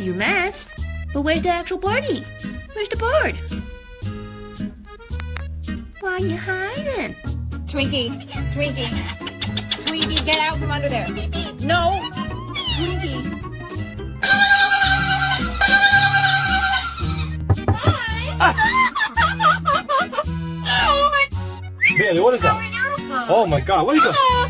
see your mess. But where's the actual birdie? Where's the bird? Why are you hiding? Twinkie, get out from under there. No, Twinkie. Bailey, what is that? Oh my God, what is that?